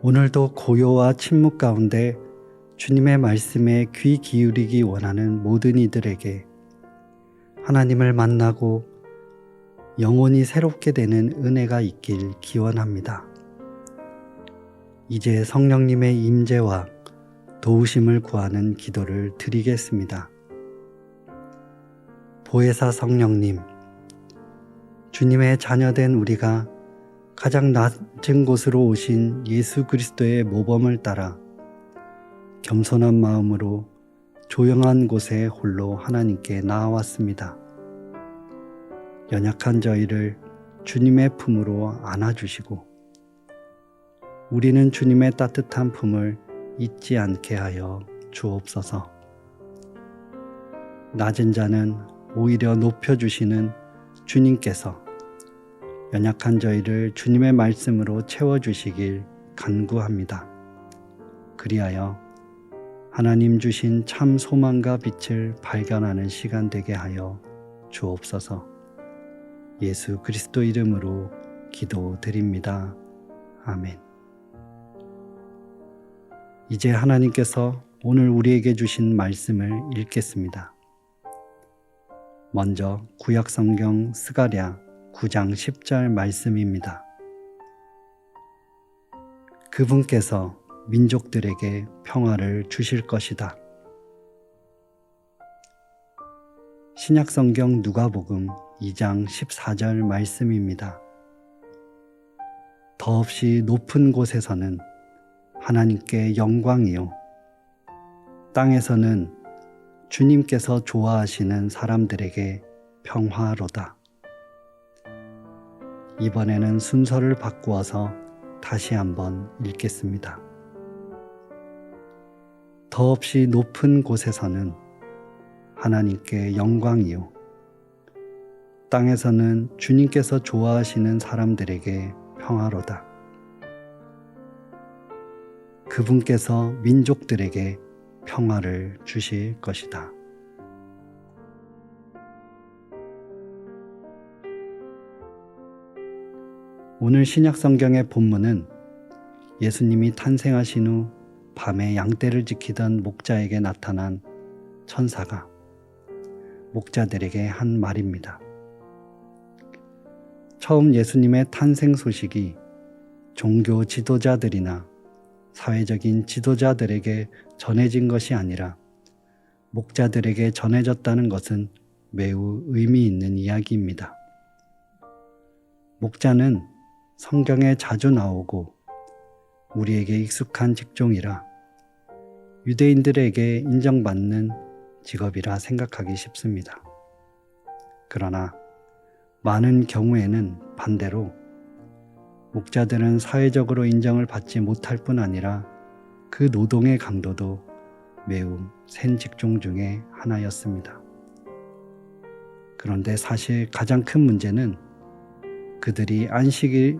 오늘도 고요와 침묵 가운데 주님의 말씀에 귀 기울이기 원하는 모든 이들에게 하나님을 만나고 영혼이 새롭게 되는 은혜가 있길 기원합니다. 이제 성령님의 임재와 도우심을 구하는 기도를 드리겠습니다. 보혜사 성령님, 주님의 자녀된 우리가 가장 낮은 곳으로 오신 예수 그리스도의 모범을 따라 겸손한 마음으로 조용한 곳에 홀로 하나님께 나아왔습니다. 연약한 저희를 주님의 품으로 안아주시고 우리는 주님의 따뜻한 품을 잊지 않게 하여 주옵소서. 낮은 자는 오히려 높여주시는 주님께서 연약한 저희를 주님의 말씀으로 채워주시길 간구합니다. 그리하여 하나님 주신 참 소망과 빛을 발견하는 시간 되게 하여 주옵소서. 예수 그리스도 이름으로 기도드립니다. 아멘. 이제 하나님께서 오늘 우리에게 주신 말씀을 읽겠습니다. 먼저 구약성경 스가랴 9장 10절 말씀입니다. 그분께서 민족들에게 평화를 주실 것이다. 신약성경 누가복음 2장 14절 말씀입니다. 더없이 높은 곳에서는 하나님께 영광이요, 땅에서는 주님께서 좋아하시는 사람들에게 평화로다. 이번에는 순서를 바꾸어서 다시 한번 읽겠습니다. 더없이 높은 곳에서는 하나님께 영광이요, 땅에서는 주님께서 좋아하시는 사람들에게 평화로다. 그분께서 민족들에게 평화를 주실 것이다. 오늘 신약성경의 본문은 예수님이 탄생하신 후 밤에 양떼를 지키던 목자에게 나타난 천사가 목자들에게 한 말입니다. 처음 예수님의 탄생 소식이 종교 지도자들이나 사회적인 지도자들에게 전해진 것이 아니라 목자들에게 전해졌다는 것은 매우 의미 있는 이야기입니다. 목자는 성경에 자주 나오고 우리에게 익숙한 직종이라 유대인들에게 인정받는 직업이라 생각하기 쉽습니다. 그러나 많은 경우에는 반대로 목자들은 사회적으로 인정을 받지 못할 뿐 아니라 그 노동의 강도도 매우 센 직종 중에 하나였습니다. 그런데 사실 가장 큰 문제는 그들이 안식일에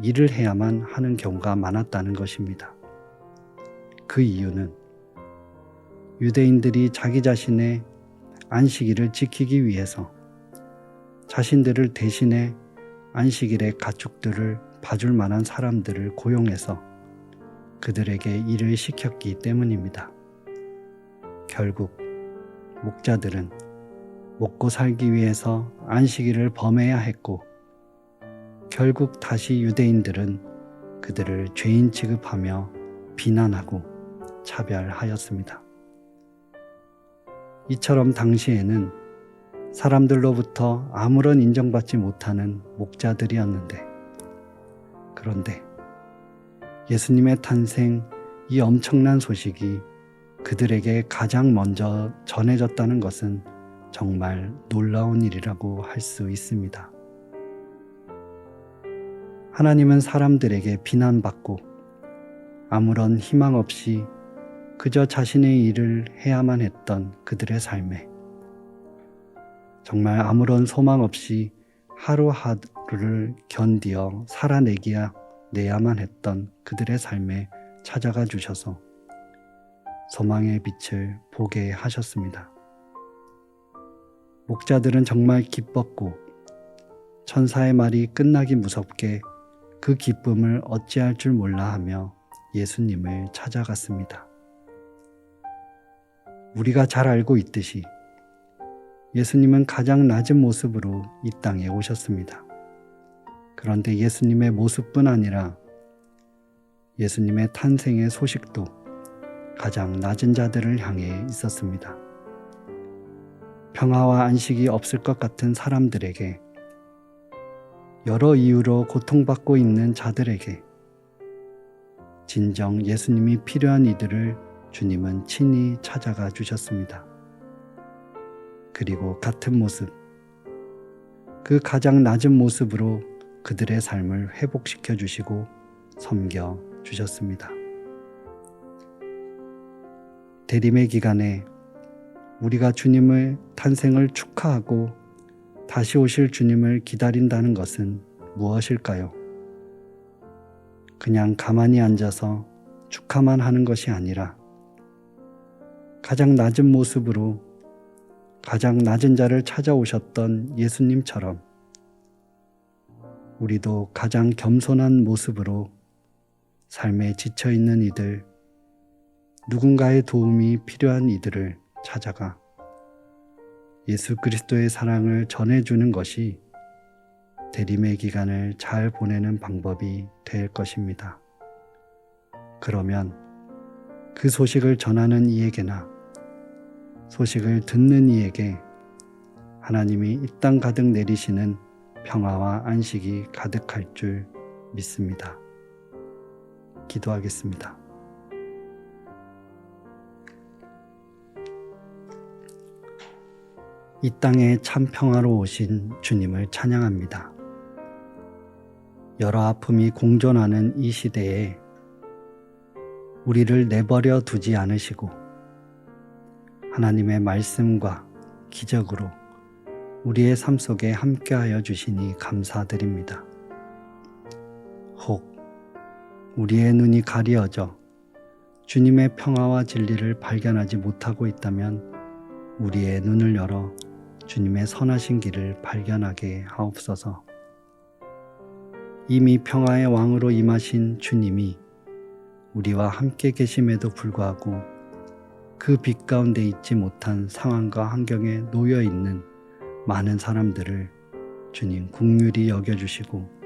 일을 해야만 하는 경우가 많았다는 것입니다. 그 이유는 유대인들이 자기 자신의 안식일을 지키기 위해서 자신들을 대신해 안식일의 가축들을 봐줄 만한 사람들을 고용해서 그들에게 일을 시켰기 때문입니다. 결국 목자들은 먹고 살기 위해서 안식일을 범해야 했고 결국 다시 유대인들은 그들을 죄인 취급하며 비난하고 차별하였습니다. 이처럼 당시에는 사람들로부터 아무런 인정받지 못하는 목자들이었는데, 그런데 예수님의 탄생, 이 엄청난 소식이 그들에게 가장 먼저 전해졌다는 것은 정말 놀라운 일이라고 할 수 있습니다. 하나님은 사람들에게 비난받고 아무런 희망 없이 그저 자신의 일을 해야만 했던 그들의 삶에 정말 아무런 소망 없이 하루하루를 견디어 살아내야만 했던 그들의 삶에 찾아가 주셔서 소망의 빛을 보게 하셨습니다. 목자들은 정말 기뻤고 천사의 말이 끝나기 무섭게 그 기쁨을 어찌할 줄 몰라 하며 예수님을 찾아갔습니다. 우리가 잘 알고 있듯이 예수님은 가장 낮은 모습으로 이 땅에 오셨습니다. 그런데 예수님의 모습뿐 아니라 예수님의 탄생의 소식도 가장 낮은 자들을 향해 있었습니다. 평화와 안식이 없을 것 같은 사람들에게, 여러 이유로 고통받고 있는 자들에게 진정 예수님이 필요한 이들을 주님은 친히 찾아가 주셨습니다. 그리고 같은 모습, 그 가장 낮은 모습으로 그들의 삶을 회복시켜 주시고 섬겨 주셨습니다. 대림의 기간에 우리가 주님의 탄생을 축하하고 다시 오실 주님을 기다린다는 것은 무엇일까요? 그냥 가만히 앉아서 축하만 하는 것이 아니라 가장 낮은 모습으로 가장 낮은 자를 찾아오셨던 예수님처럼 우리도 가장 겸손한 모습으로 삶에 지쳐있는 이들, 누군가의 도움이 필요한 이들을 찾아가 예수 그리스도의 사랑을 전해주는 것이 대림의 기간을 잘 보내는 방법이 될 것입니다. 그러면 그 소식을 전하는 이에게나 소식을 듣는 이에게 하나님이 이 땅 가득 내리시는 평화와 안식이 가득할 줄 믿습니다. 기도하겠습니다. 이 땅에 참 평화로 오신 주님을 찬양합니다. 여러 아픔이 공존하는 이 시대에 우리를 내버려 두지 않으시고 하나님의 말씀과 기적으로 우리의 삶 속에 함께하여 주시니 감사드립니다. 혹 우리의 눈이 가리어져 주님의 평화와 진리를 발견하지 못하고 있다면 우리의 눈을 열어 주님의 선하신 길을 발견하게 하옵소서. 이미 평화의 왕으로 임하신 주님이 우리와 함께 계심에도 불구하고 그 빛 가운데 있지 못한 상황과 환경에 놓여 있는 많은 사람들을 주님 긍휼히 여겨주시고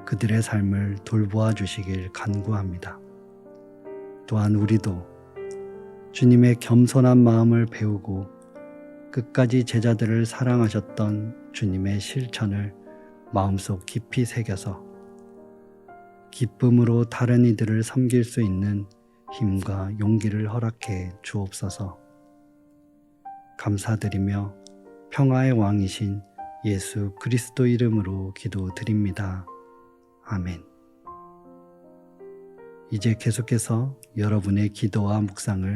그들의 삶을 돌보아 주시길 간구합니다. 또한 우리도 주님의 겸손한 마음을 배우고 끝까지 제자들을 사랑하셨던 주님의 실천을 마음속 깊이 새겨서 기쁨으로 다른 이들을 섬길 수 있는 힘과 용기를 허락해 주옵소서. 감사드리며 평화의 왕이신 예수 그리스도 이름으로 기도드립니다. 아멘. 이제 계속해서 여러분의 기도와 묵상을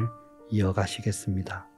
이어가시겠습니다.